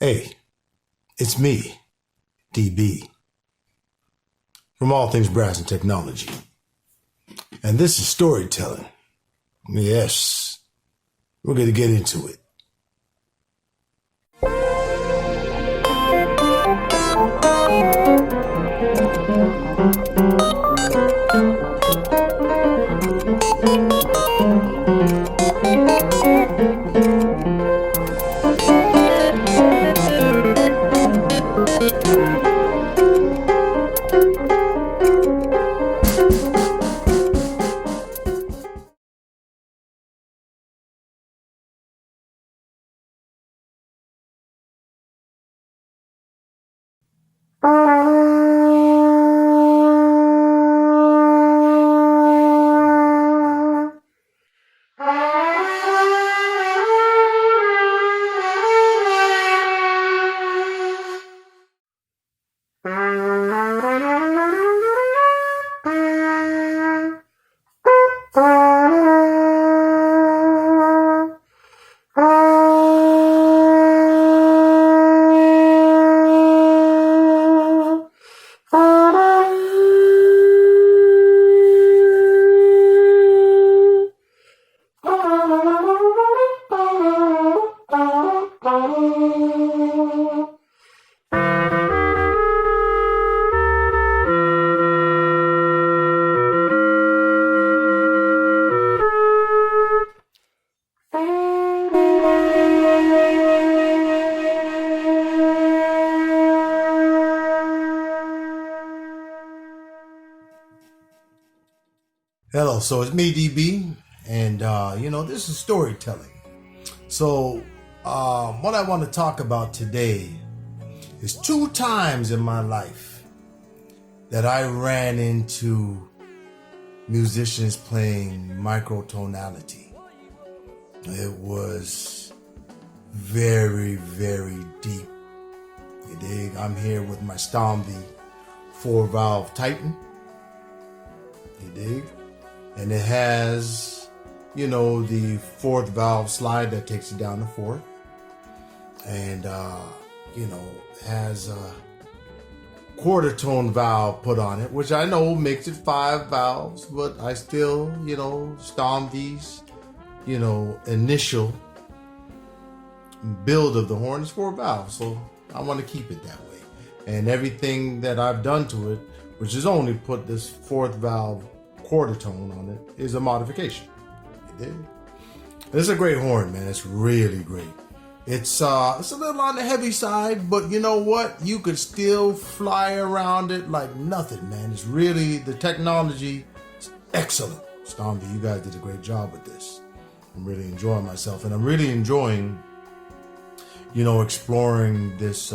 Hey, it's me, DB, from All Things Brass and Technology. And this is storytelling. Yes, we're going to get into it. Hello, so it's me, DB, and this is storytelling. So what I want to talk about today is 2 times in my life that I ran into musicians playing microtonality. It was very, very deep. You dig? I'm here with my Stomvi 4-valve Titan. You dig? And it has, the 4th valve slide that takes it down to 4th. And, has a quarter tone valve put on it, which I know makes it 5 valves, but I still, Stomvi's, initial build of the horn is 4 valves. So I want to keep it that way. And everything that I've done to it, which is only put this 4th valve quarter tone on it, is a modification. You dig? It's a great horn, man. It's really great. It's a little on the heavy side, but you know what? You could still fly around it like nothing, man. It's really, the technology is excellent. Stomvi, you guys did a great job with this. I'm really enjoying myself, and I'm really enjoying, exploring this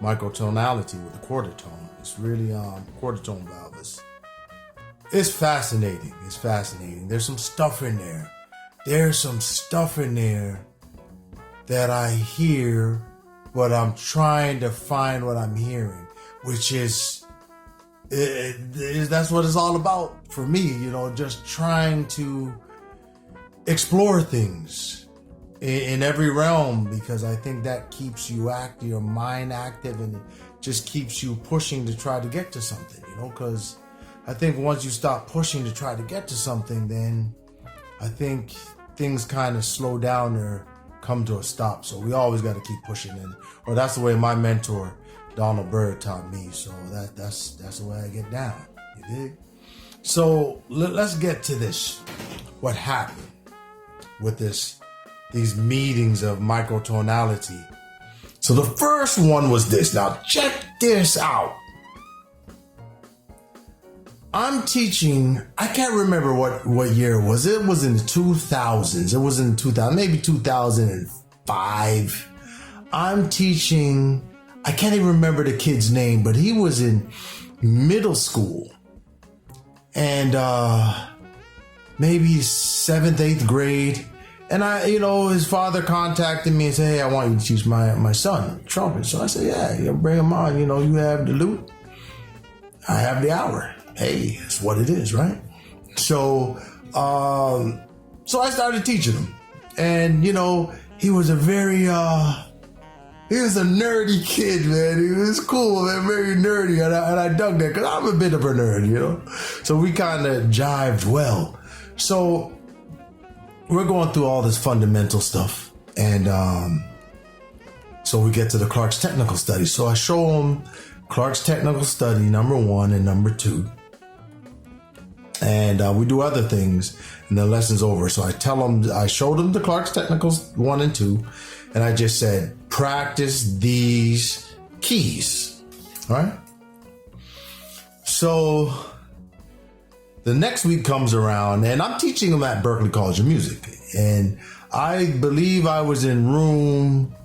microtonality with the quarter tone. It's really quarter tone valve. It's fascinating. It's fascinating. There's some stuff in there. There's some stuff in there that I hear, but I'm trying to find what I'm hearing, which is that's what it's all about for me, just trying to explore things in every realm, because I think that keeps you active, your mind active, and it just keeps you pushing to try to get to something, because I think once you stop pushing to try to get to something, then I think things kind of slow down or come to a stop. So we always got to keep pushing, or that's the way my mentor Darren Barrett taught me. So that's the way I get down. You dig? So let's get to this. What happened with these meetings of microtonality? So the first one was this. Now check this out. I'm teaching, I can't remember what year it was. It was in the 2000s. It was in 2000, maybe 2005. I'm teaching, I can't even remember the kid's name, but he was in middle school. And maybe 7th, 8th grade. And his father contacted me and said, hey, I want you to teach my son trumpet. So I said, yeah, bring him on. You have the lute. I have the hour. Hey, it's what it is, right? So I started teaching him, and he was a very He was a nerdy kid, man. He was cool, man, very nerdy. And I dug that because I'm a bit of a nerd, you know? So we kind of jived well. So we're going through all this fundamental stuff. And so we get to the Clark's technical study. So I show him Clark's technical study, number 1 and number 2. And we do other things, and the lesson's over. So I showed him the Clark's Technicals 1 and 2, and I just said, practice these keys. All right. So the next week comes around, and I'm teaching him at Berklee College of Music. And I believe I was in room,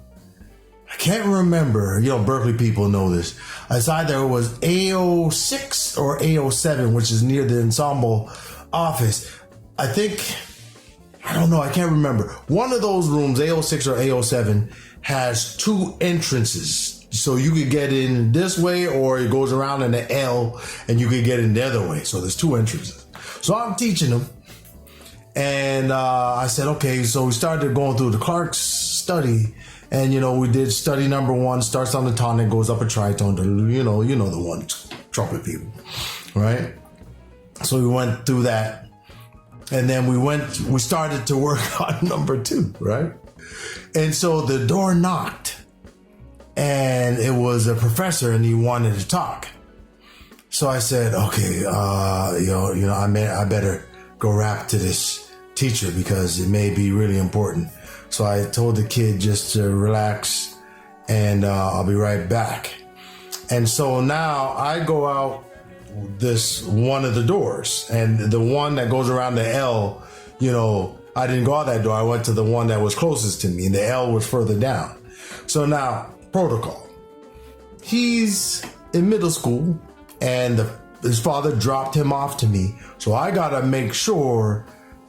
I can't remember. You know, Berklee people know this. It's either it was A06 or A07, which is near the ensemble office. I think, I don't know, I can't remember. One of those rooms, A06 or A07, has 2 entrances. So you could get in this way, or it goes around in the L and you could get in the other way. So there's 2 entrances. So I'm teaching them. And I said, okay, so we started going through the Clark's study. And, you know, we did study number 1, starts on the tonic, goes up a tritone to, you know the one, trumpet people, right? So we went through that. And then we started to work on number 2, right? And so the door knocked, and it was a professor, and he wanted to talk. So I said, okay, I better go rap to this teacher because it may be really important. So I told the kid just to relax, and I'll be right back. And so now I go out this one of the doors, and the one that goes around the L, you know, I didn't go out that door. I went to the one that was closest to me, and the L was further down. So now, protocol. He's in middle school, and his father dropped him off to me. So I got to make sure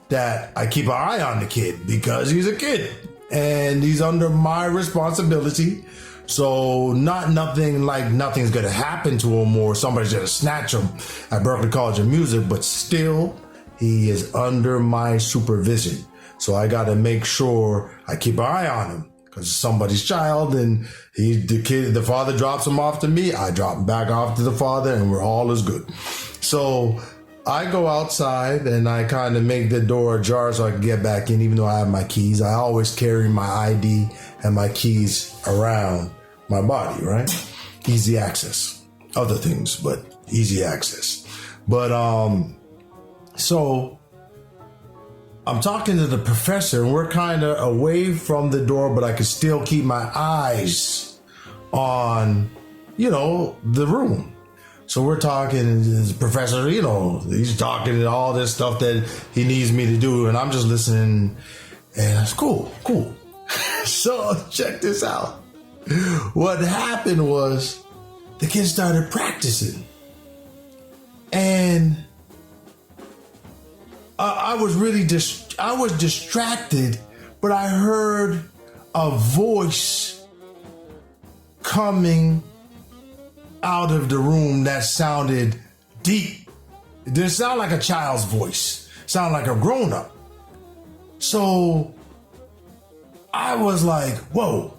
that I keep an eye on the kid because he's a kid and he's under my responsibility. So nothing's going to happen to him or somebody's going to snatch him at Berklee College of Music, but still he is under my supervision. So I got to make sure I keep an eye on him because it's somebody's child, and the father drops him off to me. I drop him back off to the father, and we're all as good. So I go outside and I kind of make the door ajar so I can get back in, even though I have my keys. I always carry my ID and my keys around my body, right? Easy access. Other things, but easy access. But, so I'm talking to the professor, and we're kind of away from the door, but I can still keep my eyes on, the room. So we're talking, and the professor, he's talking and all this stuff that he needs me to do, and I'm just listening, and it's cool. So check this out. What happened was the kids started practicing, and I was distracted, but I heard a voice coming out of the room that sounded deep. It didn't sound like a child's voice. It sounded like a grown-up. So I was like, whoa,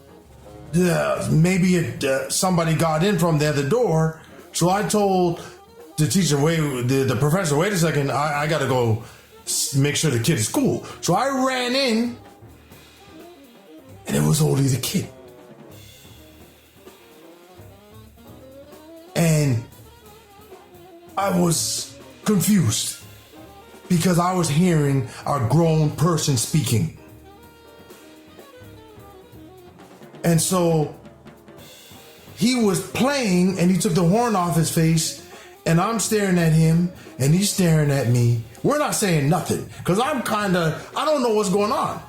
maybe somebody got in from the other door. So I told the teacher, the professor, wait a second, I got to go make sure the kid is cool. So I ran in, and it was only the kid. And I was confused because I was hearing a grown person speaking. And so he was playing, and he took the horn off his face, and I'm staring at him, and he's staring at me. We're not saying nothing because I don't know what's going on,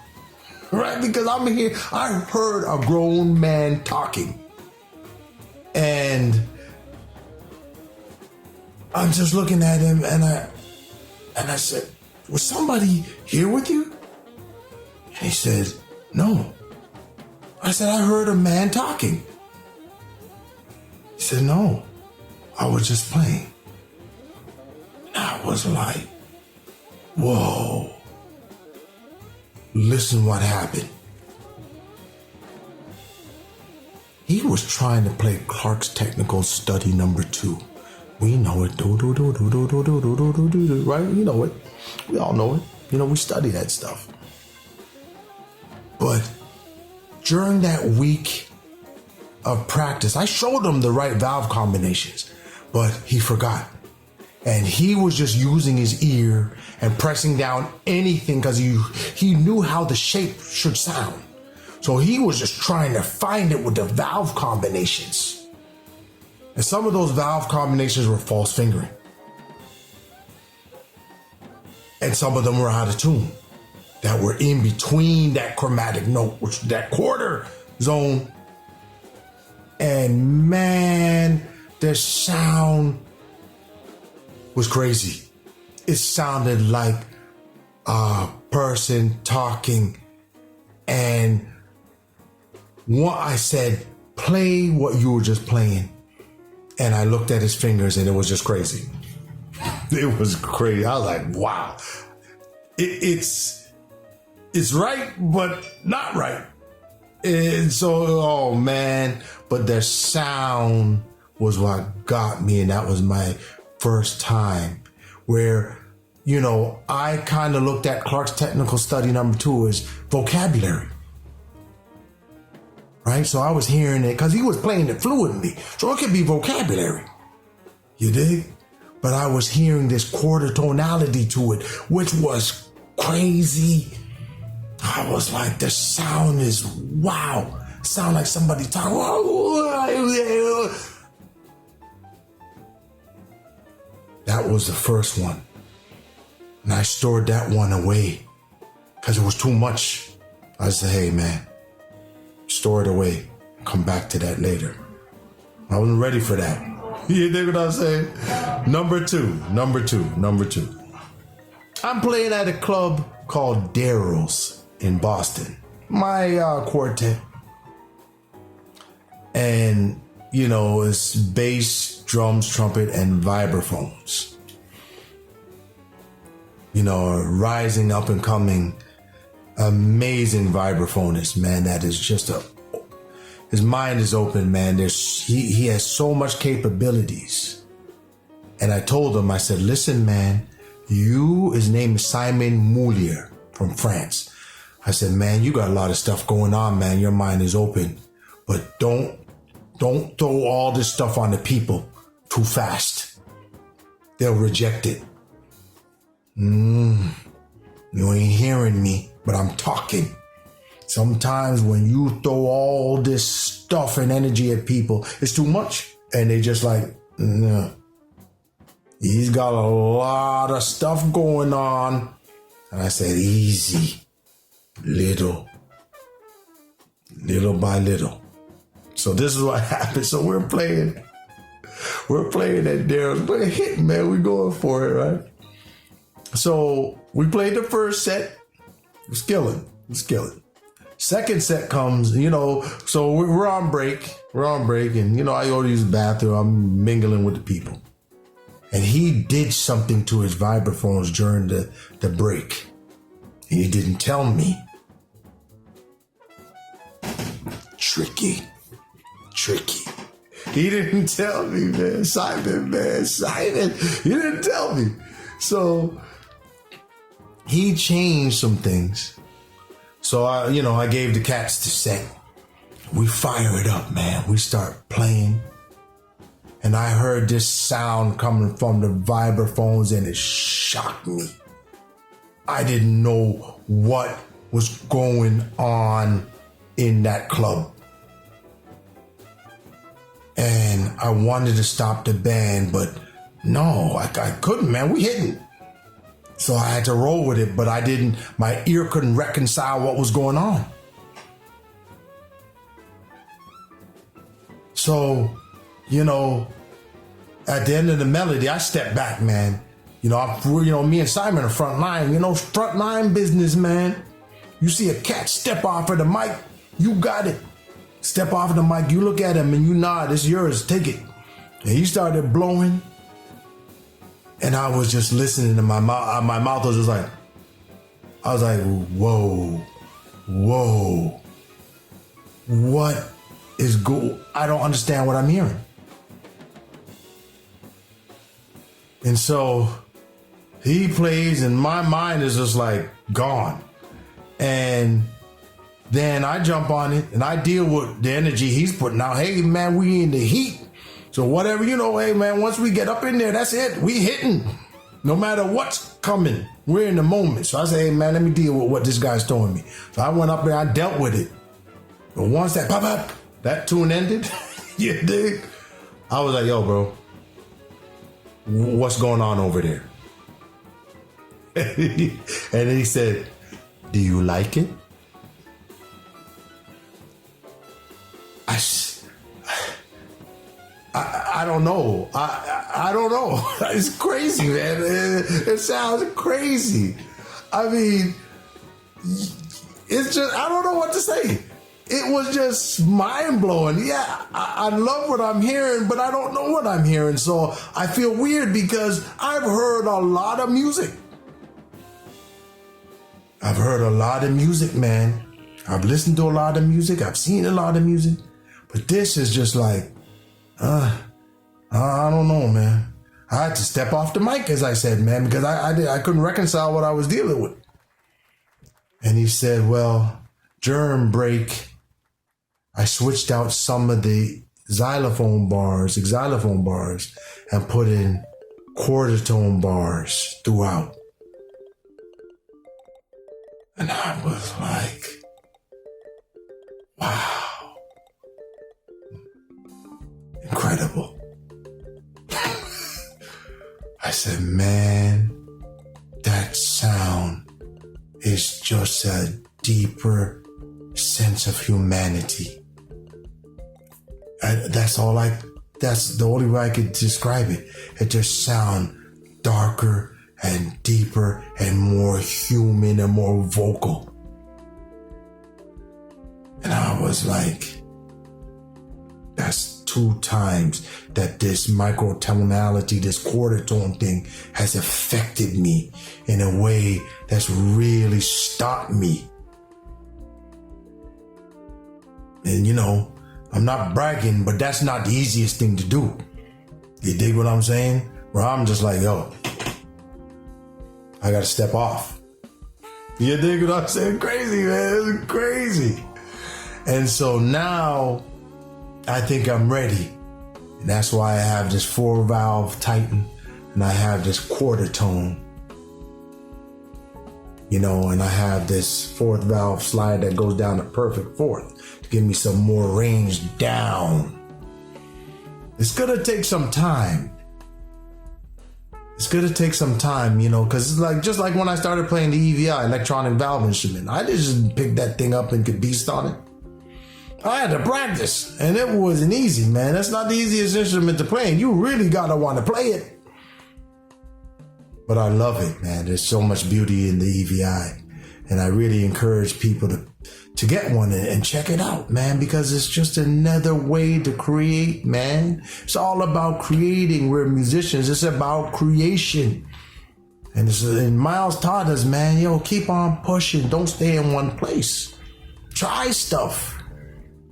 right? Because I'm here. I heard a grown man talking, and I'm just looking at him, and I said, was somebody here with you? And he said, no. I said, I heard a man talking. He said, no, I was just playing. And I was like, whoa, listen what happened. He was trying to play Clark's technical study number 2. We know it. Do, do, do, do, do, do, do, do, do, do, do, right? You know it. We all know it. You know, we study that stuff. But during that week of practice, I showed him the right valve combinations, but he forgot. And he was just using his ear and pressing down anything because he knew how the shape should sound. So he was just trying to find it with the valve combinations. And some of those valve combinations were false fingering. And some of them were out of tune, that were in between that chromatic note, which that quarter zone. And man, the sound was crazy. It sounded like a person talking. And I said, play what you were just playing. And I looked at his fingers and it was just crazy. It was crazy. I was like, wow. It's right, but not right. And so, oh man, but the sound was what got me. And that was my first time where, you know, I kind of looked at Clark's technical study number 2 as vocabulary. Right? So I was hearing it because he was playing it fluently. So it could be vocabulary. You dig? But I was hearing this quarter tonality to it, which was crazy. I was like, the sound is wow. Sound like somebody talking. That was the first one. And I stored that one away because it was too much. I said, hey man, store it away. Come back to that later. I wasn't ready for that. You dig what I'm saying? Number two. I'm playing at a club called Daryl's in Boston. My quartet. And, you know, it's bass, drums, trumpet, and vibraphones. You know, a rising up and coming, amazing vibraphonist, man. That is just his mind is open, man. He has so much capabilities. And I told him, I said, listen, man, his name is Simon Moulier from France. I said, man, you got a lot of stuff going on, man. Your mind is open, but don't throw all this stuff on the people too fast. They'll reject it. You ain't hearing me, but I'm talking. Sometimes when you throw all this stuff and energy at people, it's too much. And they just like, no. He's got a lot of stuff going on. And I said, easy, little by little. So this is what happened. So we're playing at Daryl's. We're hitting, man. We're going for it, right? So we played the first set. We're killing. Second set comes, you know, so we're on break. And, you know, I go to use the bathroom. I'm mingling with the people. And he did something to his vibraphones during the break. He didn't tell me. Tricky. He didn't tell me, man. Simon. He didn't tell me. So he changed some things. So I gave the cats the set. We fire it up, man. We start playing. And I heard this sound coming from the vibraphones and it shocked me. I didn't know what was going on in that club. And I wanted to stop the band, but no, I couldn't, man. We hitting. So I had to roll with it, but my ear couldn't reconcile what was going on. So, you know, at the end of the melody, I stepped back, man. You know, me and Simon are front line, front line business, man. You see a cat step off of the mic, you got it. Step off of the mic, you look at him and you nod, it's yours, take it. And he started blowing. And I was just listening to my mouth. My mouth was just like, I was like, whoa. What is go. I don't understand what I'm hearing. And so he plays and my mind is just like gone. And then I jump on it and I deal with the energy he's putting out. Hey man, we in the heat. So whatever, hey man, once we get up in there, that's it. We hitting. No matter what's coming, we're in the moment. So I say, hey man, let me deal with what this guy's throwing me. So I went up there, I dealt with it. But once that pop up, that tune ended, you dig? I was like, yo, bro, what's going on over there? And then he said, do you like it? I don't know. I don't know. It's crazy, man. It sounds crazy. I mean, it's just, I don't know what to say. It was just mind-blowing. Yeah, I love what I'm hearing, but I don't know what I'm hearing. So I feel weird because I've heard a lot of music. I've heard a lot of music, man. I've listened to a lot of music. I've seen a lot of music. But this is just like, I don't know, man. I had to step off the mic, as I said, man, because I couldn't reconcile what I was dealing with. And he said, well, during break, I switched out some of the xylophone bars, and put in quarter tone bars throughout. And I was like, wow. Incredible. I said, man, that sound is just a deeper sense of humanity. That's the only way I could describe it. It just sounds darker and deeper and more human and more vocal. And I was like, that's 2 times that this microtonality, this quarter tone thing has affected me in a way that's really stopped me. And I'm not bragging, but that's not the easiest thing to do. You dig what I'm saying? Where I'm just like, yo, I gotta step off. You dig what I'm saying? Crazy, man. It's crazy. And so now I think I'm ready. And that's why I have this 4-valve Titan and I have this quarter tone. And I have this 4th valve slide that goes down to perfect 4th to give me some more range down. It's gonna take some time. It's gonna take some time, because it's just like when I started playing the EVI, electronic valve instrument. I just picked that thing up and could beast on it. I had to practice, and it wasn't easy, man. That's not the easiest instrument to play, and you really gotta want to play it. But I love it, man. There's so much beauty in the EVI, and I really encourage people to get one and check it out, man, because it's just another way to create, man. It's all about creating. We're musicians. It's about creation. And Miles taught us, man, keep on pushing. Don't stay in one place. Try stuff.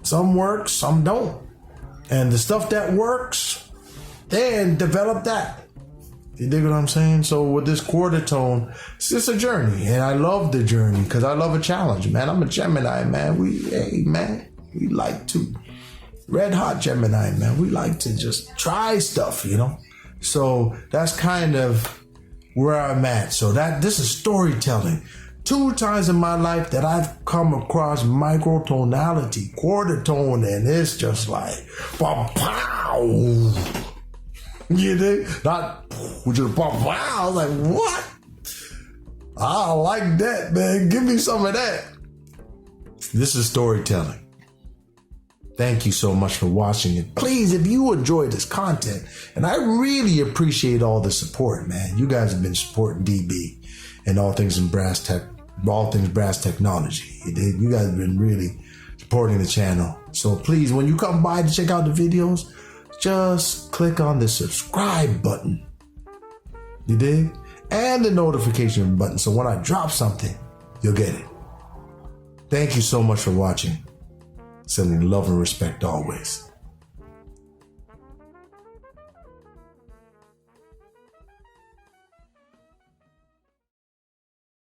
Some work, some don't. And the stuff that works, then develop that. You dig what I'm saying? So with this quarter tone, it's just a journey. And I love the journey because I love a challenge, man. I'm a Gemini, man. We like to, red hot Gemini, man. We like to just try stuff, So that's kind of where I'm at. So this is storytelling. 2 times in my life that I've come across microtonality, quarter tone, and it's just like, pow. You know, not just pow. I was like, what? I like that, man. Give me some of that. This is storytelling. Thank you so much for watching it. Please, if you enjoy this content, and I really appreciate all the support, man. You guys have been supporting DB and all things brass technology. You guys have been really supporting the channel. So please, when you come by to check out the videos, just click on the subscribe button. You dig? And the notification button. So when I drop something, you'll get it. Thank you so much for watching. Sending love and respect always.